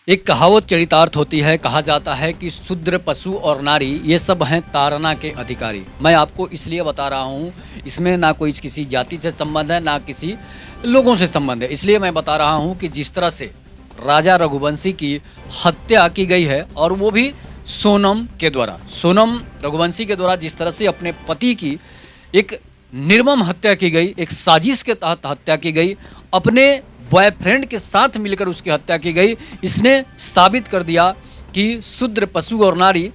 एक कहावत चरितार्थ होती है। कहा जाता है कि शूद्र, पशु और नारी ये सब हैं ताड़ना के अधिकारी। मैं आपको इसलिए बता रहा हूँ, इसमें ना कोई किसी जाति से संबंध है, ना किसी लोगों से संबंध है। इसलिए मैं बता रहा हूँ कि जिस तरह से राजा रघुवंशी की हत्या की गई है, और वो भी सोनम के द्वारा, सोनम रघुवंशी के द्वारा जिस तरह से अपने पति की एक निर्मम हत्या की गई, एक साजिश के तहत हत्या की गई, अपने बॉयफ्रेंड के साथ मिलकर उसकी हत्या की गई, इसने साबित कर दिया कि शूद्र, पशु और नारी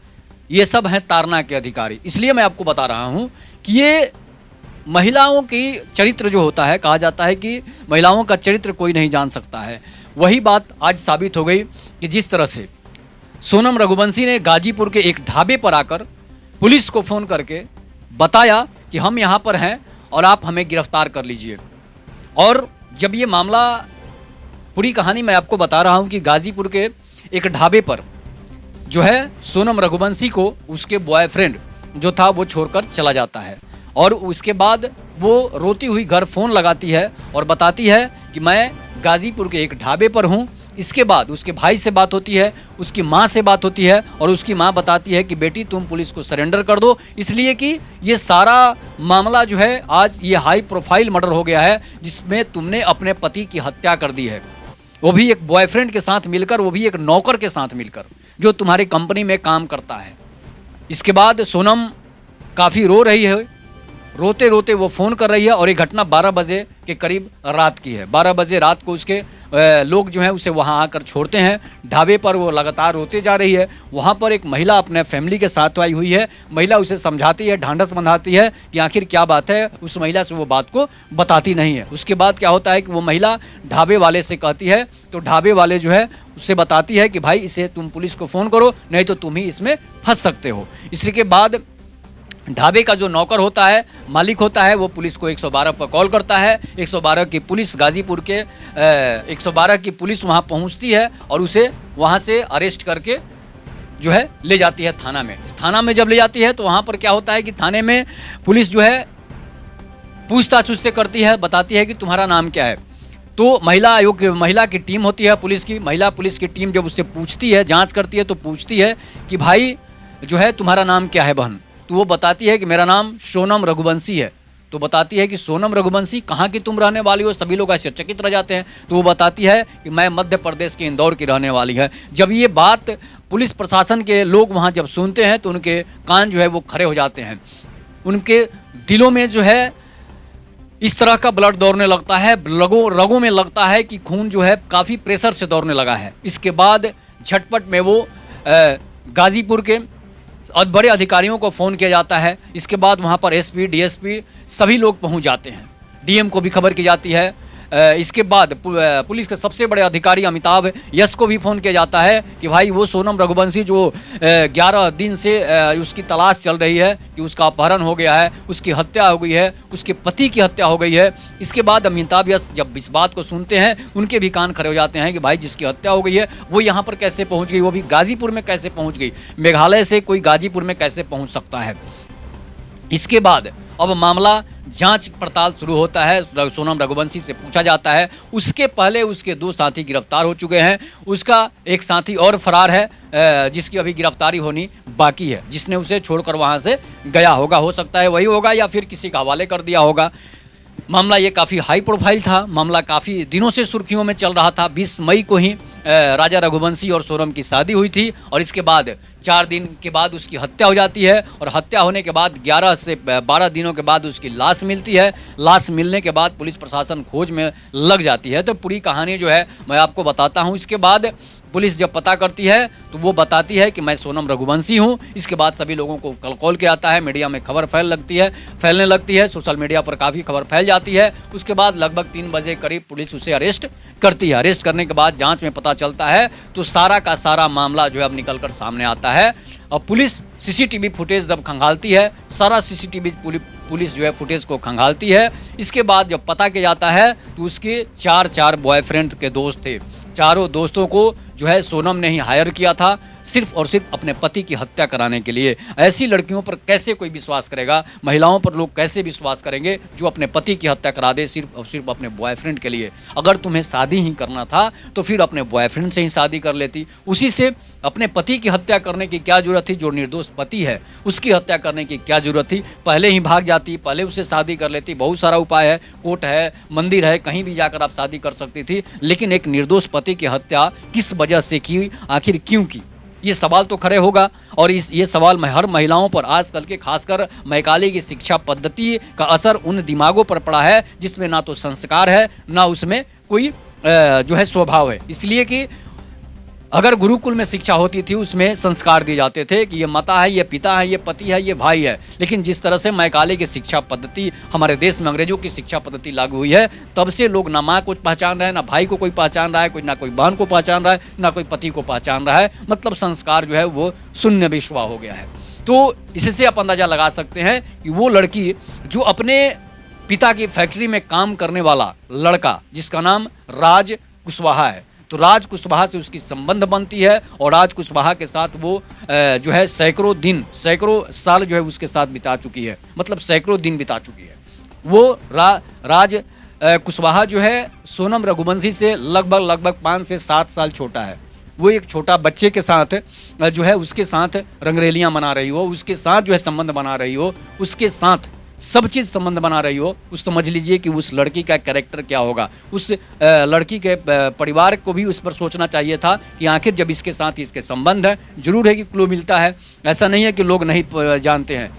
ये सब हैं ताड़ना के अधिकारी। इसलिए मैं आपको बता रहा हूँ कि ये महिलाओं की चरित्र जो होता है, कहा जाता है कि महिलाओं का चरित्र कोई नहीं जान सकता है। वही बात आज साबित हो गई कि जिस तरह से सोनम रघुवंशी ने गाजीपुर के एक ढाबे पर आकर पुलिस को फ़ोन करके बताया कि हम यहाँ पर हैं और आप हमें गिरफ्तार कर लीजिए। और जब ये मामला, पूरी कहानी मैं आपको बता रहा हूँ कि गाजीपुर के एक ढाबे पर जो है सोनम रघुवंशी को उसके बॉयफ्रेंड जो था वो छोड़कर चला जाता है, और उसके बाद वो रोती हुई घर फ़ोन लगाती है और बताती है कि मैं गाजीपुर के एक ढाबे पर हूँ। इसके बाद उसके भाई से बात होती है, उसकी माँ से बात होती है, और उसकी माँ बताती है कि बेटी तुम पुलिस को सरेंडर कर दो, इसलिए कि ये सारा मामला जो है आज ये हाई प्रोफाइल मर्डर हो गया है, जिसमें तुमने अपने पति की हत्या कर दी है, वो भी एक बॉयफ्रेंड के साथ मिलकर, वो भी एक नौकर के साथ मिलकर जो तुम्हारी कंपनी में काम करता है। इसके बाद सोनम काफ़ी रो रही है, रोते रोते वो फ़ोन कर रही है, और ये घटना 12 बजे के करीब रात की है। 12 बजे रात को उसके लोग जो हैं उसे वहाँ आकर छोड़ते हैं ढाबे पर। वो लगातार रोते जा रही है। वहाँ पर एक महिला अपने फैमिली के साथ आई हुई है। महिला उसे समझाती है, ढांढस बंधाती है कि आखिर क्या बात है। उस महिला से वो बात को बताती नहीं है। उसके बाद क्या होता है कि वो महिला ढाबे वाले से कहती है, तो ढाबे वाले जो है उससे बताती है कि भाई इसे तुम पुलिस को फ़ोन करो, नहीं तो तुम ही इसमें फंस सकते हो। इसी के बाद ढाबे का जो नौकर होता है, मालिक होता है, वो पुलिस को 112 पर कॉल करता है। 112 की पुलिस, गाजीपुर के 112 की पुलिस वहाँ पहुँचती है और उसे वहाँ से अरेस्ट करके जो है ले जाती है थाना में। थाना में जब ले जाती है तो वहाँ पर क्या होता है कि थाने में पुलिस जो है पूछताछ उससे करती है, बताती है कि तुम्हारा नाम क्या है। तो महिला आयोग, महिला की टीम होती है पुलिस की, महिला पुलिस की टीम जब उससे पूछती है, जाँच करती है, तो पूछती है कि भाई जो है तुम्हारा नाम क्या है बहन। तो वो बताती है कि मेरा नाम सोनम रघुवंशी है। तो बताती है कि सोनम रघुवंशी, कहाँ की तुम रहने वाली हो। सभी लोग आश्चर्यचकित रह जाते हैं। तो वो बताती है कि मैं मध्य प्रदेश के इंदौर की रहने वाली है। जब ये बात पुलिस प्रशासन के लोग वहाँ जब सुनते हैं तो उनके कान जो है वो खड़े हो जाते हैं। उनके दिलों में जो है इस तरह का ब्लड दौड़ने लगता है, रगों में लगता है कि खून जो है काफ़ी प्रेशर से दौड़ने लगा है। इसके बाद झटपट में वो गाजीपुर के और बड़े अधिकारियों को फ़ोन किया जाता है। इसके बाद वहाँ पर एसपी, डीएसपी सभी लोग पहुँच जाते हैं। डीएम को भी खबर की जाती है। इसके बाद पुलिस के सबसे बड़े अधिकारी अमिताभ यश को भी फ़ोन किया जाता है कि भाई वो सोनम रघुवंशी जो 11 दिन से उसकी तलाश चल रही है कि उसका अपहरण हो गया है, उसकी हत्या हो गई है, उसके पति की हत्या हो गई है। इसके बाद अमिताभ यश जब इस बात को सुनते हैं, उनके भी कान खड़े हो जाते हैं कि भाई जिसकी हत्या हो गई है वो यहाँ पर कैसे पहुँच गई, वो भी गाजीपुर में कैसे पहुँच गई, मेघालय से कोई गाजीपुर में कैसे पहुँच सकता है। इसके बाद अब मामला जांच पड़ताल शुरू होता है। सोनम रघुवंशी से पूछा जाता है। उसके पहले उसके 2 साथी गिरफ्तार हो चुके हैं। उसका एक साथी और फरार है, जिसकी अभी गिरफ्तारी होनी बाकी है, जिसने उसे छोड़कर वहां से गया होगा। हो सकता है वही होगा या फिर किसी का हवाले कर दिया होगा। मामला ये काफ़ी हाई प्रोफाइल था। मामला काफ़ी दिनों से सुर्खियों में चल रहा था। 20 मई को ही राजा रघुवंशी और सोनम की शादी हुई थी, और इसके बाद 4 दिन के बाद उसकी हत्या हो जाती है, और हत्या होने के बाद 11 से 12 दिनों के बाद उसकी लाश मिलती है। लाश मिलने के बाद पुलिस प्रशासन खोज में लग जाती है। तो पूरी कहानी जो है मैं आपको बताता हूँ। इसके बाद पुलिस जब पता करती है तो वो बताती है कि मैं सोनम रघुवंशी हूँ। इसके बाद सभी लोगों को कॉल किया जाता है। मीडिया में खबर फैलने लगती है। सोशल मीडिया पर काफ़ी खबर फैल जाती है। उसके बाद लगभग 3 बजे करीब पुलिस उसे अरेस्ट करती है। अरेस्ट करने के बाद जांच में पता चलता है तो सारा का सारा मामला जो है अब निकल कर सामने आता है। और पुलिस सीसीटीवी फुटेज जब खंगालती है, सारा सीसीटीवी पुलिस जो है फुटेज को खंगालती है। इसके बाद जब पता किया जाता है तो उसके 4 बॉयफ्रेंड के दोस्त थे। चारों दोस्तों को जो है सोनम ने ही हायर किया था। सिर्फ और सिर्फ अपने पति की हत्या कराने के लिए। ऐसी लड़कियों पर कैसे कोई विश्वास करेगा, महिलाओं पर लोग कैसे विश्वास करेंगे जो अपने पति की हत्या करा दे सिर्फ और सिर्फ अपने बॉयफ्रेंड के लिए। अगर तुम्हें शादी ही करना था तो फिर अपने बॉयफ्रेंड से ही शादी कर लेती, उसी से अपने पति की हत्या करने की क्या जरूरत थी। जो निर्दोष पति है उसकी हत्या करने की क्या जरूरत थी, पहले ही भाग जाती, पहले उससे शादी कर लेती। बहुत सारा उपाय है, कोर्ट है, मंदिर है, कहीं भी जाकर आप शादी कर सकती थी, लेकिन एक निर्दोष पति की हत्या किस वजह से की, आखिर क्यों की, ये सवाल तो खड़े होगा। और ये सवाल हर महिलाओं पर, आजकल के खासकर मैकाले की शिक्षा पद्धति का असर उन दिमागों पर पड़ा है जिसमें ना तो संस्कार है ना उसमें कोई जो है स्वभाव है। इसलिए कि अगर गुरुकुल में शिक्षा होती थी उसमें संस्कार दिए जाते थे कि ये माता है, ये पिता है, ये पति है, ये भाई है। लेकिन जिस तरह से मैकाले की शिक्षा पद्धति हमारे देश में अंग्रेजों की शिक्षा पद्धति लागू हुई है, तब से लोग ना माँ को पहचान रहे हैं, ना भाई को कोई पहचान रहा है, कोई ना कोई बहन को पहचान रहा है, ना कोई पति को पहचान रहा है। मतलब संस्कार जो है वो शून्य विश्वा हो गया है। तो इससे आप अंदाजा लगा सकते हैं कि वो लड़की जो अपने पिता की फैक्ट्री में काम करने वाला लड़का जिसका नाम राज कुशवाहा है, तो राज कुशवाहा से उसकी संबंध बनती है और राज कुशवाहा के साथ वो जो है सैकड़ों दिन, सैकड़ों साल जो है उसके साथ बिता चुकी है, मतलब सैकड़ों दिन बिता चुकी है। वो राज कुशवाहा जो है सोनम रघुवंशी से लगभग 5 से 7 साल छोटा है। वो एक छोटा बच्चे के साथ जो है उसके साथ रंगरेलियां मना रही हो, उसके साथ जो है संबंध बना रही हो, उसके साथ सब चीज़ संबंध बना रही हो, उस समझ लीजिए कि उस लड़की का कैरेक्टर क्या होगा। उस लड़की के परिवार को भी उस पर सोचना चाहिए था कि आखिर जब इसके साथ इसके संबंध है, जरूर है कि क्लू मिलता है, ऐसा नहीं है कि लोग नहीं जानते हैं।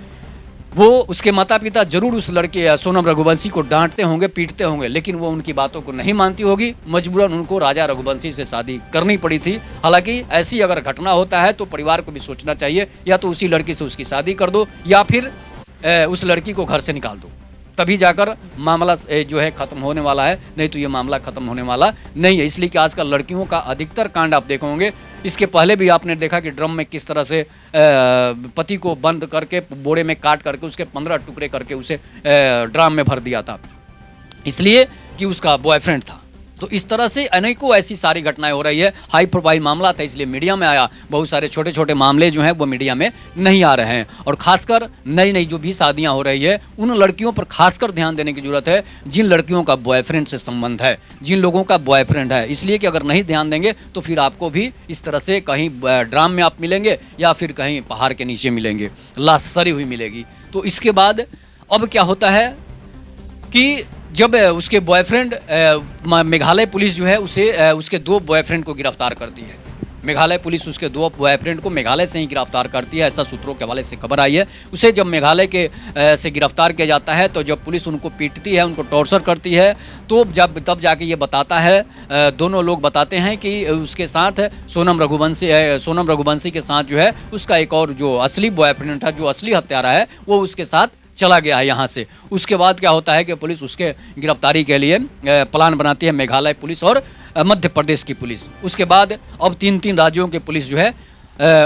वो उसके माता पिता जरूर उस लड़के सोनम रघुवंशी को डांटते होंगे, पीटते होंगे, लेकिन वो उनकी बातों को नहीं मानती होगी। मजबूरन उनको राजा रघुवंशी से शादी करनी पड़ी थी। हालांकि ऐसी अगर घटना होता है तो परिवार को भी सोचना चाहिए, या तो उसी लड़की से उसकी शादी कर दो या फिर उस लड़की को घर से निकाल दो, तभी जाकर मामला जो है खत्म होने वाला है, नहीं तो ये मामला खत्म होने वाला नहीं है। इसलिए कि आजकल लड़कियों का अधिकतर कांड आप देखोगे, इसके पहले भी आपने देखा कि ड्रम में किस तरह से पति को बंद करके बोरे में काट करके उसके 15 टुकड़े करके उसे ड्राम में भर दिया था, इसलिए कि उसका बॉयफ्रेंड था। तो इस तरह से अनेकों ऐसी सारी घटनाएं हो रही है। हाई प्रोफाइल मामला था इसलिए मीडिया में आया, बहुत सारे छोटे छोटे मामले जो हैं वो मीडिया में नहीं आ रहे हैं। और खासकर नई नई जो भी शादियां हो रही है उन लड़कियों पर खासकर ध्यान देने की जरूरत है जिन लड़कियों का बॉयफ्रेंड से संबंध है, जिन लोगों का बॉयफ्रेंड है। इसलिए कि अगर नहीं ध्यान देंगे तो फिर आपको भी इस तरह से कहीं ड्राम में आप मिलेंगे या फिर कहीं पहाड़ के नीचे मिलेंगे, लाश सड़ी हुई मिलेगी। तो इसके बाद अब क्या होता है कि जब उसके बॉयफ्रेंड मेघालय पुलिस जो है उसे उसके 2 बॉयफ्रेंड को गिरफ्तार करती है। मेघालय पुलिस उसके 2 बॉयफ्रेंड को मेघालय से ही गिरफ्तार करती है, ऐसा सूत्रों के हवाले से खबर आई है। उसे जब मेघालय के से गिरफ्तार किया जाता है तो जब पुलिस उनको पीटती है, उनको टॉर्चर करती है, तो तब जाके ये बताता है, दोनों लोग बताते हैं कि उसके साथ सोनम रघुवंशी के साथ जो है उसका एक और जो असली बॉयफ्रेंड था, जो असली हत्यारा है, वो उसके साथ चला गया है यहाँ से। उसके बाद क्या होता है कि पुलिस उसके गिरफ्तारी के लिए प्लान बनाती है, मेघालय पुलिस और मध्य प्रदेश की पुलिस। उसके बाद अब 3 राज्यों की पुलिस जो है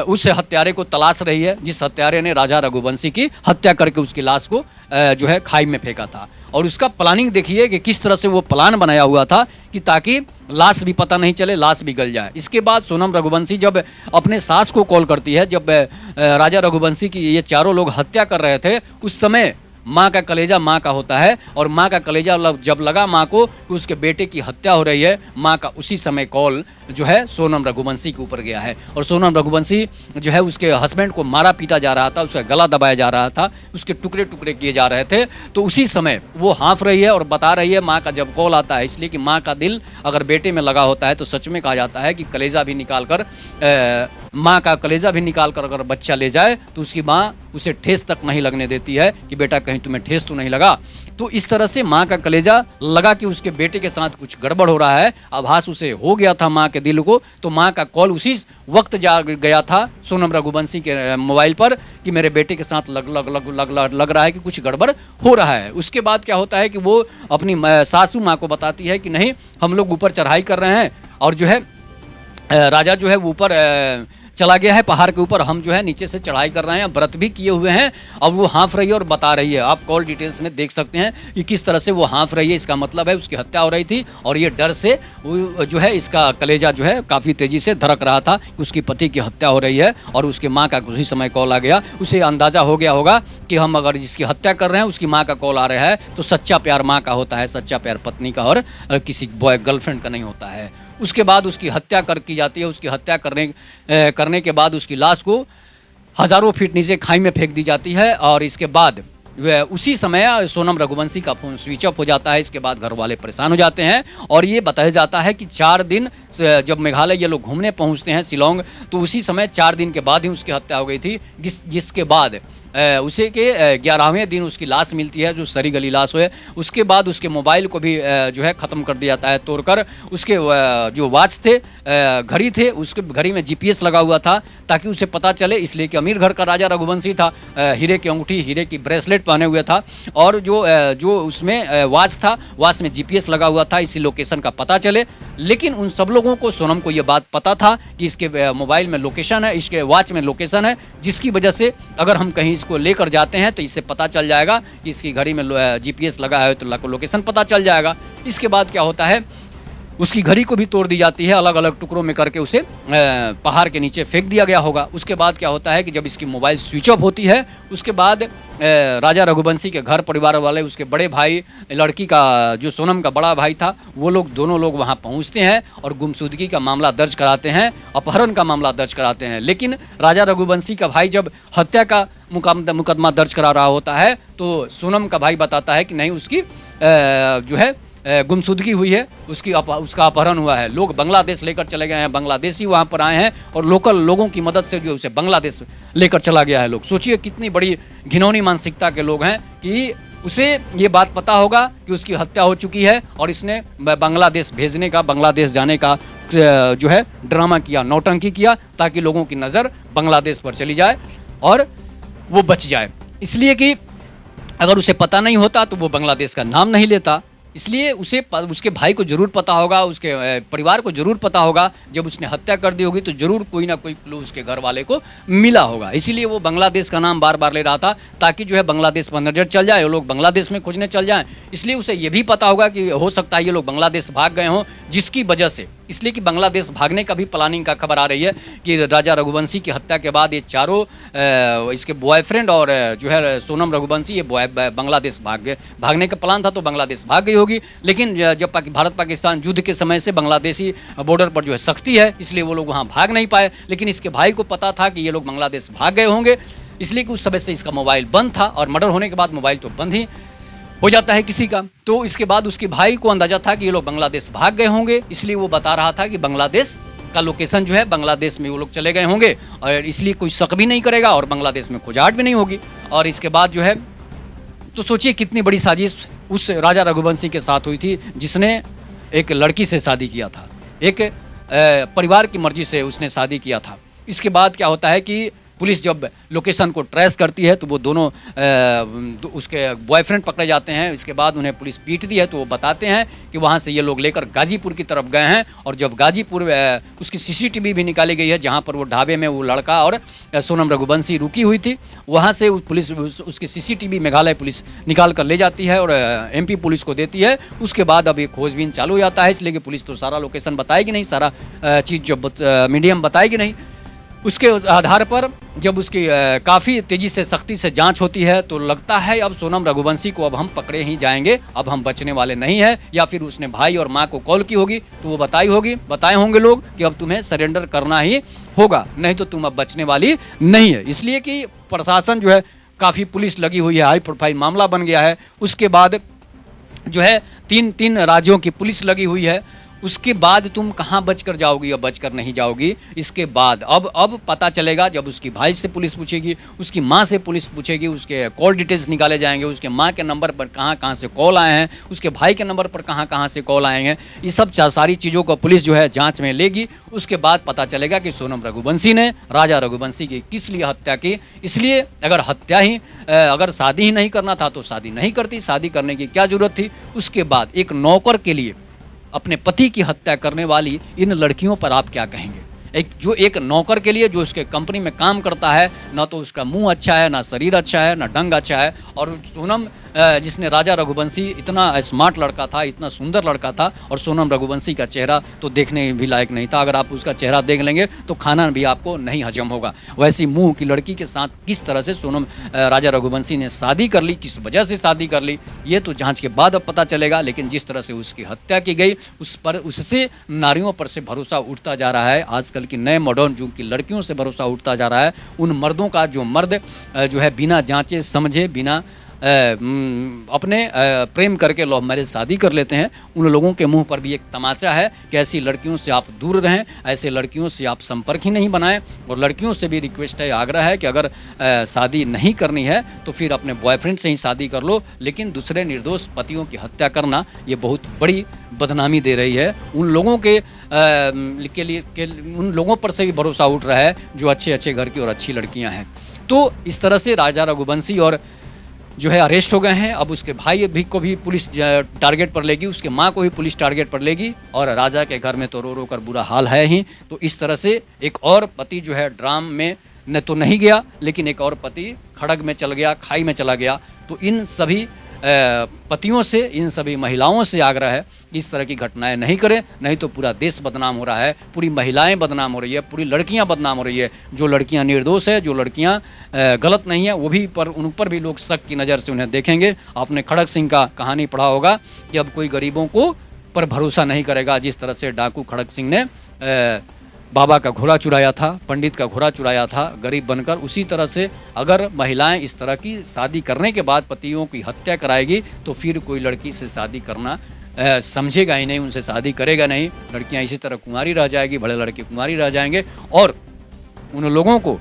उस हत्यारे को तलाश रही है जिस हत्यारे ने राजा रघुवंशी की हत्या करके उसकी लाश को जो है खाई में फेंका था। और उसका प्लानिंग देखिए कि किस तरह से वो प्लान बनाया हुआ था कि ताकि लाश भी पता नहीं चले, लाश भी गल जाए। इसके बाद सोनम रघुवंशी जब अपने सास को कॉल करती है, जब राजा रघुवंशी की ये चारों लोग हत्या कर रहे थे, उस समय माँ का कलेजा माँ का होता है, और माँ का कलेजा जब लगा माँ को कि उसके बेटे की हत्या हो रही है, माँ का उसी समय कॉल जो है सोनम रघुवंशी के ऊपर गया है। और सोनम रघुवंशी जो है उसके हस्बैंड को मारा पीटा जा रहा था, उसका गला दबाया जा रहा था, उसके टुकड़े टुकड़े किए जा रहे थे। तो उसी समय वो हाँफ रही है और बता रही है माँ का जब कॉल आता है, इसलिए कि माँ का दिल अगर बेटे में लगा होता है तो सच में कहा जाता है कि कलेजा भी निकाल कर माँ का कलेजा भी निकाल कर अगर बच्चा ले जाए तो उसकी माँ उसे ठेस तक नहीं लगने देती है कि बेटा कहीं तुम्हें ठेस तो नहीं लगा। तो इस तरह से माँ का कलेजा लगा कि उसके बेटे के साथ कुछ गड़बड़ हो रहा है, आभास उसे हो गया था माँ के दिल को। तो माँ का कॉल उसी वक्त जा गया था सोनम रघुवंशी के मोबाइल पर कि मेरे बेटे के साथ लग रहा है कि कुछ गड़बड़ हो रहा है। उसके बाद क्या होता है कि वो अपनी सासू माँ को बताती है कि नहीं, हम लोग ऊपर चढ़ाई कर रहे हैं और जो है राजा जो है वो ऊपर चला गया है पहाड़ के ऊपर, हम जो है नीचे से चढ़ाई कर रहे हैं, व्रत भी किए हुए हैं। अब वो हाँफ रही है और बता रही है, आप कॉल डिटेल्स में देख सकते हैं कि किस तरह से वो हाँफ रही है। इसका मतलब है उसकी हत्या हो रही थी और ये डर से जो है इसका कलेजा जो है काफ़ी तेज़ी से धड़क रहा था कि उसकी पति की हत्या हो रही है। और उसके माँ का उसी समय कॉल आ गया, उसे अंदाज़ा हो गया होगा कि हम अगर जिसकी हत्या कर रहे हैं उसकी माँ का कॉल आ रहा है तो सच्चा प्यार माँ का होता है, सच्चा प्यार पत्नी का और किसी बॉय गर्लफ्रेंड का नहीं होता है। उसके बाद उसकी हत्या की जाती है। उसकी हत्या करने के बाद उसकी लाश को हज़ारों फीट नीचे खाई में फेंक दी जाती है। और इसके बाद उसी समय सोनम रघुवंशी का फ़ोन स्विच ऑफ हो जाता है। इसके बाद घर वाले परेशान हो जाते हैं और ये बताया जाता है कि 4 दिन जब मेघालय ये लोग घूमने पहुंचते हैं शिलोंग, तो उसी समय 4 दिन के बाद ही उसकी हत्या हो गई थी। जिसके बाद उसे के 11वें दिन उसकी लाश मिलती है, जो सड़ी गली लाश है। उसके बाद उसके मोबाइल को भी जो है ख़त्म कर दिया जाता है तोड़कर। उसके जो वॉच थे, घड़ी थे, उसके घड़ी में GPS लगा हुआ था ताकि उसे पता चले, इसलिए कि अमीर घर का राजा रघुवंशी था, हीरे की अंगूठी, हीरे की ब्रेसलेट पहने हुए था और जो उसमें वॉच था, वॉच में GPS लगा हुआ था, इसी लोकेशन का पता चले। लेकिन उन सब लोगों को, सोनम को ये बात पता था कि इसके मोबाइल में लोकेशन है, इसके वॉच में लोकेशन है, जिसकी वजह से अगर हम कहीं इसको लेकर जाते हैं तो इससे पता चल जाएगा कि इसकी घड़ी में GPS लगा है तो लोकेशन पता चल जाएगा। इसके बाद क्या होता है, उसकी घड़ी को भी तोड़ दी जाती है, अलग अलग टुकड़ों में करके उसे पहाड़ के नीचे फेंक दिया गया होगा। उसके बाद क्या होता है कि जब इसकी मोबाइल स्विच ऑफ होती है, उसके बाद राजा रघुवंशी के घर परिवार वाले, उसके बड़े भाई, लड़की का जो सोनम का बड़ा भाई था, वो लोग दोनों लोग वहाँ पहुँचते हैं और गुमशुदगी का मामला दर्ज कराते हैं, अपहरण का मामला दर्ज कराते हैं। लेकिन राजा रघुवंशी का भाई जब हत्या का मुकदमा दर्ज करा रहा होता है तो सोनम का भाई बताता है कि नहीं, उसकी जो है गुमशुदगी हुई है, उसका अपहरण हुआ है, लोग बांग्लादेश लेकर चले गए हैं, बांग्लादेशी वहाँ पर आए हैं और लोकल लोगों की मदद से जो उसे बांग्लादेश लेकर चला गया है लोग। सोचिए कितनी बड़ी घिनौनी मानसिकता के लोग हैं कि उसे ये बात पता होगा कि उसकी हत्या हो चुकी है और इसने बांग्लादेश भेजने का, बांग्लादेश जाने का जो है ड्रामा किया, नौटंकी किया, ताकि लोगों की नज़र बांग्लादेश पर चली जाए और वो बच जाए। इसलिए कि अगर उसे पता नहीं होता तो वो बांग्लादेश का नाम नहीं लेता। इसलिए उसके भाई को जरूर पता होगा, उसके परिवार को जरूर पता होगा, जब उसने हत्या कर दी होगी तो जरूर कोई ना कोई क्लू उसके घर वाले को मिला होगा। इसीलिए वो बांग्लादेश का नाम बार बार ले रहा था ताकि जो है बांग्लादेश पर नज़र चल जाए और लोग बांग्लादेश में खोजने चल जाएं। इसलिए उसे ये भी पता होगा कि हो सकता है ये लोग बांग्लादेश भाग गए हों, जिसकी वजह से, इसलिए कि बांग्लादेश भागने का भी प्लानिंग का खबर आ रही है कि राजा रघुवंशी की हत्या के बाद ये चारों इसके बॉयफ्रेंड और जो है सोनम रघुवंशी, ये बांग्लादेश भागने का प्लान था तो बांग्लादेश भाग गई होगी। लेकिन जब भारत पाकिस्तान युद्ध के समय से बांग्लादेशी बॉर्डर पर जो है सख्ती है, इसलिए वो लोग वहाँ भाग नहीं पाए। लेकिन इसके भाई को पता था कि ये लोग बांग्लादेश भाग गए होंगे, इसलिए कि उस समय से इसका मोबाइल बंद था और मर्डर होने के बाद मोबाइल तो बंद ही हो जाता है किसी का। तो इसके बाद उसके भाई को अंदाजा था कि ये लोग बांग्लादेश भाग गए होंगे, इसलिए वो बता रहा था कि बांग्लादेश का लोकेशन जो है, बांग्लादेश में वो लोग चले गए होंगे और इसलिए कोई शक भी नहीं करेगा और बांग्लादेश में खोजाहट भी नहीं होगी। और इसके बाद जो है, तो सोचिए कितनी बड़ी साजिश उस राजा रघुवंशी के साथ हुई थी, जिसने एक लड़की से शादी किया था, एक परिवार की मर्जी से उसने शादी किया था। इसके बाद क्या होता है कि पुलिस जब लोकेशन को ट्रेस करती है तो वो दोनों उसके बॉयफ्रेंड पकड़े जाते हैं। इसके बाद उन्हें पुलिस पीटती है तो वो बताते हैं कि वहाँ से ये लोग लेकर गाजीपुर की तरफ गए हैं। और जब गाजीपुर उसकी CCTV भी निकाली गई है, जहाँ पर वो ढाबे में वो लड़का और सोनम रघुवंशी रुकी हुई थी, वहाँ से पुलिस उसकी CCTV मेघालय पुलिस निकाल कर ले जाती है और MP पुलिस को देती है। उसके बाद अब ये खोजबीन चालू हो जाता है, इसलिए कि पुलिस तो सारा लोकेशन बताएगी नहीं, सारा चीज़ जो मीडियम बताएगी नहीं। उसके आधार पर जब उसकी काफ़ी तेज़ी से, सख्ती से जांच होती है तो लगता है अब सोनम रघुवंशी को अब हम पकड़े ही जाएंगे, अब हम बचने वाले नहीं हैं। या फिर उसने भाई और माँ को कॉल की होगी तो वो बताए होंगे लोग कि अब तुम्हें सरेंडर करना ही होगा, नहीं तो तुम अब बचने वाली नहीं है। इसलिए कि प्रशासन जो है, काफ़ी पुलिस लगी हुई है, हाई प्रोफाइल मामला बन गया है। उसके बाद जो है तीन राज्यों की पुलिस लगी हुई है। उसके बाद तुम कहाँ बचकर जाओगी या बचकर नहीं जाओगी, इसके बाद अब पता चलेगा जब उसकी भाई से पुलिस पूछेगी, उसकी माँ से पुलिस पूछेगी, उसके कॉल डिटेल्स निकाले जाएंगे, उसके माँ के नंबर पर कहाँ से कॉल आए हैं, उसके भाई के नंबर पर कहाँ से कॉल आए हैं। ये सब सारी चीज़ों को पुलिस जो है जाँच में लेगी। उसके बाद पता चलेगा कि सोनम रघुवंशी ने राजा रघुवंशी की किस लिए हत्या की। इसलिए अगर शादी ही नहीं करना था तो शादी नहीं करती, शादी करने की क्या जरूरत थी। उसके बाद एक नौकर के लिए अपने पति की हत्या करने वाली इन लड़कियों पर आप क्या कहेंगे? एक जो एक नौकर के लिए जो उसके कंपनी में काम करता है, ना तो उसका मुंह अच्छा है, ना शरीर अच्छा है, ना ढंग अच्छा है। और सोनम जिसने राजा रघुवंशी इतना स्मार्ट लड़का था, इतना सुंदर लड़का था, और सोनम रघुवंशी का चेहरा तो देखने भी लायक नहीं था। अगर आप उसका चेहरा देख लेंगे तो खाना भी आपको नहीं हजम होगा। वैसी मुंह की लड़की के साथ किस तरह से सोनम राजा रघुवंशी ने शादी कर ली, किस वजह से शादी कर ली, ये तो जांच के बाद अब पता चलेगा। लेकिन जिस तरह से उसकी हत्या की गई, उससे नारियों पर से भरोसा उठता जा रहा है। आजकल की नए मॉडर्न युग की लड़कियों से भरोसा उठता जा रहा है। उन मर्दों का जो मर्द जो है बिना जांचे समझे, बिना अपने प्रेम करके लव मैरिज शादी कर लेते हैं, उन लोगों के मुंह पर भी एक तमाचा है कि ऐसी लड़कियों से आप दूर रहें, ऐसे लड़कियों से आप संपर्क ही नहीं बनाएं। और लड़कियों से भी रिक्वेस्ट है, आग्रह है कि अगर शादी नहीं करनी है तो फिर अपने बॉयफ्रेंड से ही शादी कर लो, लेकिन दूसरे निर्दोष पतियों की हत्या करना ये बहुत बड़ी बदनामी दे रही है। उन लोगों उन लोगों पर से भी भरोसा उठ रहा है जो अच्छे अच्छे घर की और अच्छी लड़कियां हैं। तो इस तरह से राजा रघुवंशी और जो है अरेस्ट हो गए हैं। अब उसके भाई भी को भी पुलिस टारगेट पर लेगी, उसके माँ को भी पुलिस टारगेट पर लेगी, और राजा के घर में तो रो रो कर बुरा हाल है ही। तो इस तरह से एक और पति जो है ड्राम में न तो नहीं गया, लेकिन एक और पति खड़ग में चल गया, खाई में चला गया। तो इन सभी पतियों से, इन सभी महिलाओं से आग्रह है कि इस तरह की घटनाएं नहीं करें, नहीं तो पूरा देश बदनाम हो रहा है, पूरी महिलाएं बदनाम हो रही है, पूरी लड़कियां बदनाम हो रही है। जो लड़कियां निर्दोष है, जो लड़कियां गलत नहीं है, वो भी उन पर भी लोग शक की नज़र से उन्हें देखेंगे। आपने खड़ग सिंह का कहानी पढ़ा होगा कि अब कोई गरीबों को पर भरोसा नहीं करेगा। जिस तरह से डाकू खड़ग सिंह ने बाबा का घोड़ा चुराया था, पंडित का घोड़ा चुराया था गरीब बनकर, उसी तरह से अगर महिलाएं इस तरह की शादी करने के बाद पतियों की हत्या कराएगी तो फिर कोई लड़की से शादी करना समझेगा ही नहीं, उनसे शादी करेगा नहीं। लड़कियां इसी तरह कुंवारी रह जाएगी, बड़े लड़के कुंवारी रह जाएंगे, और उन लोगों को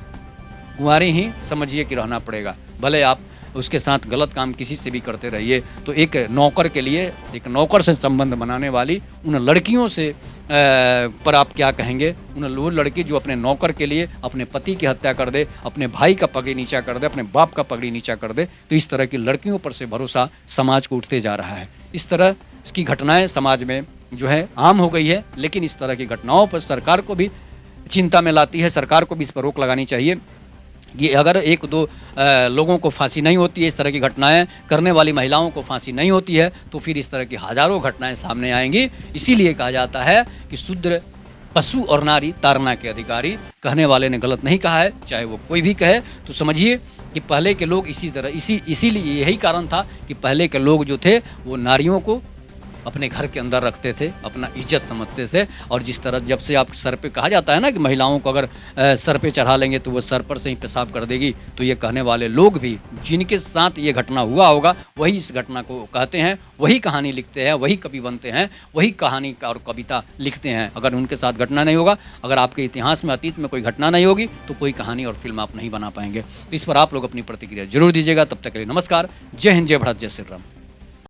कुंवारी ही समझिए कि रहना पड़ेगा। भले आप उसके साथ गलत काम किसी से भी करते रहिए। तो एक नौकर के लिए, एक नौकर से संबंध बनाने वाली उन लड़कियों से पर आप क्या कहेंगे? उन वो लड़की जो अपने नौकर के लिए अपने पति की हत्या कर दे, अपने भाई का पगड़ी नीचा कर दे, अपने बाप का पगड़ी नीचा कर दे, तो इस तरह की लड़कियों पर से भरोसा समाज को उठते जा रहा है। इस तरह की घटनाएं समाज में जो है आम हो गई है, लेकिन इस तरह की घटनाओं पर सरकार को भी चिंता में लाती है। सरकार को भी इस पर रोक लगानी चाहिए। ये अगर एक दो लोगों को फांसी नहीं होती है, इस तरह की घटनाएं करने वाली महिलाओं को फांसी नहीं होती है, तो फिर इस तरह की हजारों घटनाएं सामने आएंगी। इसीलिए कहा जाता है कि शूद्र पशु और नारी ताड़ना के अधिकारी। कहने वाले ने गलत नहीं कहा है, चाहे वो कोई भी कहे। तो समझिए कि पहले के लोग इसीलिए यही कारण था कि पहले के लोग जो थे वो नारियों को अपने घर के अंदर रखते थे, अपना इज्जत समझते थे। और जिस तरह जब से आप सर पे कहा जाता है ना कि महिलाओं को अगर सर पे चढ़ा लेंगे तो वो सर पर से ही पेशाब कर देगी, तो ये कहने वाले लोग भी जिनके साथ ये घटना हुआ होगा वही इस घटना को कहते हैं, वही कहानी लिखते हैं, वही कवि बनते हैं, वही कहानी और कविता लिखते हैं। अगर उनके साथ घटना नहीं होगा, अगर आपके इतिहास में अतीत में कोई घटना नहीं होगी, तो कोई कहानी और फिल्म आप नहीं बना पाएंगे। तो इस पर आप लोग अपनी प्रतिक्रिया जरूर दीजिएगा। तब तक के लिए नमस्कार। जय हिंद, जय भारत, जय श्री राम।